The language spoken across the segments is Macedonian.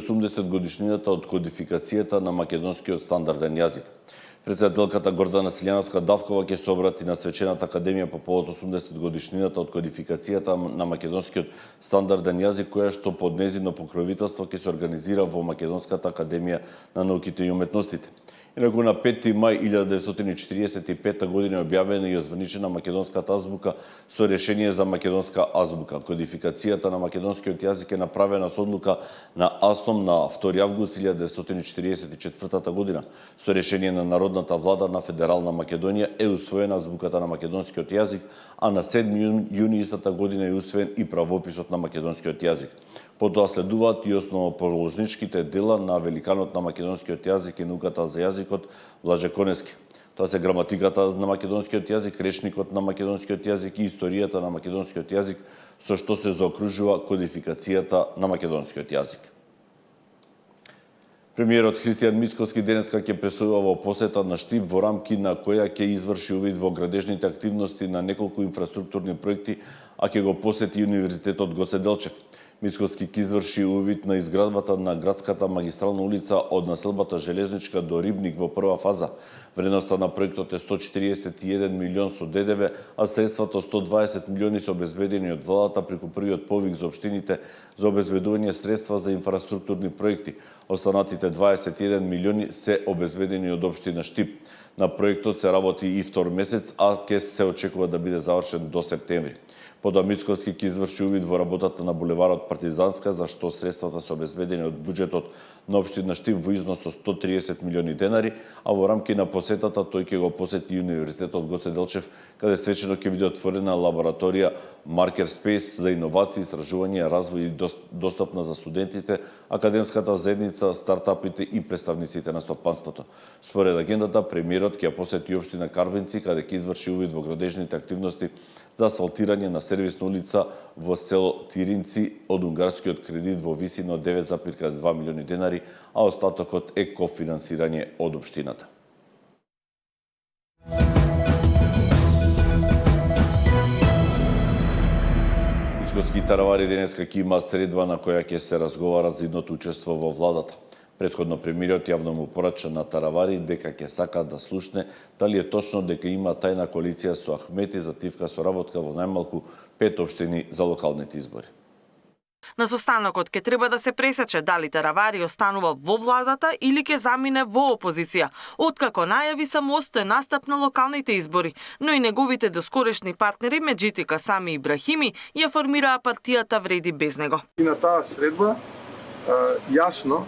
80 годишнината од кодификацијата на македонскиот стандарден јазик. Председателката Гордана Силјановска-Давкова ќе се обрати на Свечената академија по повод 80 годишнината од кодификацијата на македонскиот стандарден јазик, која што под нејзино покровителство ќе се организира во Македонската академија на науките и уметностите. Инаку на 5 мај 1945 година е објавена и озваничена македонската азбука со решение за македонска азбука. Кодификацијата на македонскиот јазик е направена со одлука на АСТОМ на 2 август 1944 година. Со решение на Народната влада на Федерална Македонија е усвоена азбуката на македонскиот јазик, а на 7 јуни истата година е усвоен и правописот на македонскиот јазик. Потоа следуваат и основоположничките дела на великанот на македонскиот јазик и науката за јазикот Блаже Конески. Тоа се граматиката на македонскиот јазик, речникот на македонскиот јазик и историјата на македонскиот јазик, со што се заокружува кодификацијата на македонскиот јазик. Премиерот Христијан Мицкоски денеска ќе присуства во посета на Штип, во рамки на која ќе изврши увид во градежните активности на неколку инфраструктурни проекти, а ќе го посети Универзитетот Гоце Делчев. Мицкоски ќе изврши увид на изградбата на градската магистрална улица од населбата Железничка до Рибник во прва фаза. Вредноста на проектот е 141 милион со ДДВ, а средствата 120 милиони се обезбедени од владата преку првиот повик за општините за обезбедување средства за инфраструктурни проекти. Останатите 21 милиони се обезбедени од општина Штип. На проектот се работи и втор месец, а ќе се очекува да биде завршен до септември. Потоа Мицкоски ќе изврши увид во работата на булеварот Партизанска, за што средствата се обезбедени од буџетот на општина Штип во износ со 130 милиони денари, а во рамки на посетата тој ќе го посети Универзитетот Гоце Делчев, каде свечено ќе биде отворена лабораторија Marker Space за иновации, истражување, развој и достапна за студентите, академската заедница, стартапите и представниците на стопанството. Според агендата, премиерот ќе посети општина Карбенци, каде ќе изврши увид во градежните активности за асфалтирање на сервисна улица во село Тиринци од унгарскиот кредит во висина од 9,2 милиони денари, а остатокот е кофинансирање од општината. Мицкоски таравари денеска ќе имаат средба на која ќе се разговара за идното учество во владата. Претходно премиерот јавно му порача на таравари дека ќе сака да слушне дали е точно дека има тајна коалиција со Ахмети за тивка соработка во најмалку 5 општини за локалните избори. На состанокот ќе треба да се пресече дали Таравари останува во владата или ќе замине во опозиција, откако најави самостоен настап на локалните избори, но и неговите доскорешни партнери Меджитика Сами Ибрахими ја формираа партијата Вреди без него. И на таа средба јасно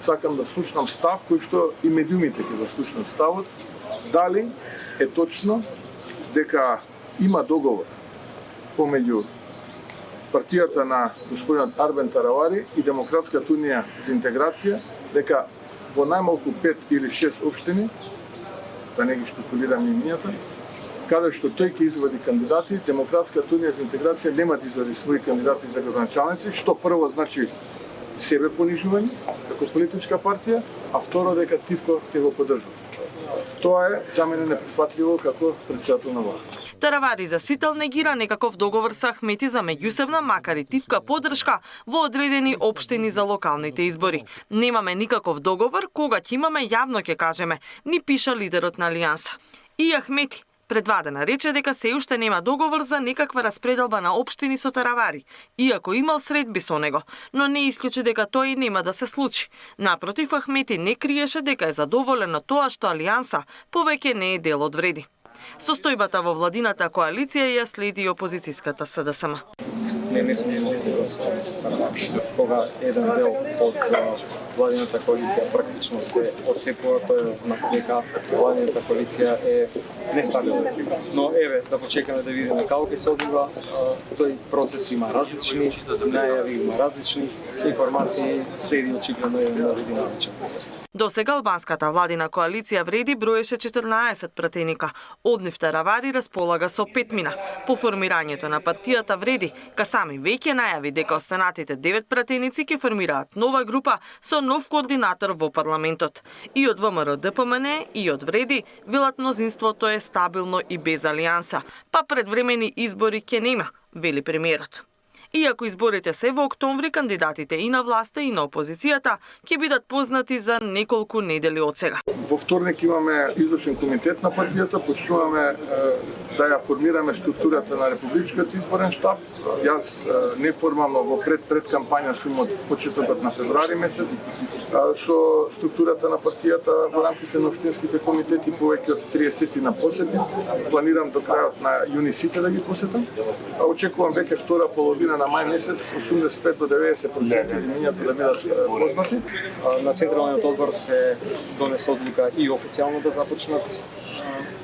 сакам да слушнам став кој што и медиумите ќе го слушнат ставот, дали е точно дека има договор помеѓу партијата на господинот Арбен Таравари и Демократската унија за интеграција, дека во најмалку 5 или 6 општини, да не ги шпекулирам имињата, каде што тој ќе извади кандидати, Демократската унија за интеграција нема да извади своји кандидати за градоначалници, што прво значи себе понижување како политичка партија, а второ дека Тивко ќе го поддржува. Тоа е за мене неприфатливо како председател на влада. Таравари за сител негира некаков договор со Ахмети за меѓусебна, макар и тивка поддршка во одредени општини за локалните избори. Немаме никаков договор, кога ќе имаме јавно ќе кажеме, ни пиша лидерот на Алијанса. И Ахмети предвадена рече дека се уште нема договор за некаква распределба на општини со Таравари, иако имал средби со него, но не исклучи дека тоа и нема да се случи. Напротив, Ахмети не криеше дека е задоволен на тоа што Алијанса повеќе не е дел од Вреди. Состојбата во владината коалиција ја следи и опозицијската СДСМ. Не сум имал средства кога еден дел од владината коалиција практично се отцепува, тоа е знак дека владината коалиција е нестабилна. Но еве да почекаме да видиме како ќе се одвива тој процес. Има различни најави, има различни информации, следи очигледно еден нови динамичен. До сега албанската владина коалиција Вреди броеше 14 пратеника. Од нив Таравари располага со 5 мина. По формирањето на партијата Вреди, Касами веќе најави дека останатите 9 пратеници ќе формираат нова група со нов координатор во парламентот. И од ВМРО ДПМН и од Вреди велат мнозинството е стабилно и без алијанса, па предвремени избори ќе нема, вели премиерот. Иако изборите се во октомври, кандидатите и на власта и на опозицијата ќе бидат познати за неколку недели од сега. Во вторник имаме извршен комитет на партијата, почнуваме да ја формираме структурата на Републичкиот изборен штаб. Јас неформално во пред кампања сум од почетокот на февруари месец со структурата на партијата во рамките на општинските комитети, повеќе од 30 на посети. Планирам до крајот на јуни сите да ги посетам. Очекувам веќе втора половина на мај месец 85 до 90% од имењата да бидат познати. На Централниот одбор се донесе одлука и официјално да започнат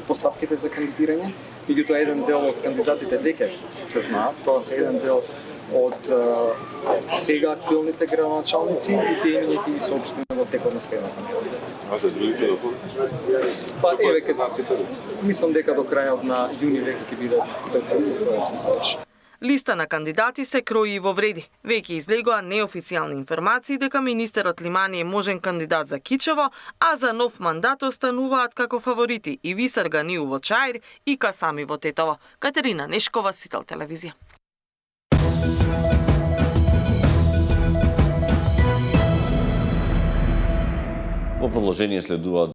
постапките за кандидирање. Меѓутоа, еден дел од кандидатите веќе се знаат, тоа се еден дел од сега актуелните градоначалници и тие имења ќе ги соопштиме во текот на следната недела. А за другите Па еве мислам дека до крајот на јуни веќе ќе биде тој процес завршен. Листа на кандидати се крои и во вреди. Веќе излегоа неофицијални информации дека министерот Limani е можен кандидат за Кичево, а за нов мандат остануваат како фаворити и Висар Ганиу во Чаир и Касами во Тетово. Катерина Нешкова, Сител телевизија. Во продолжение следуваат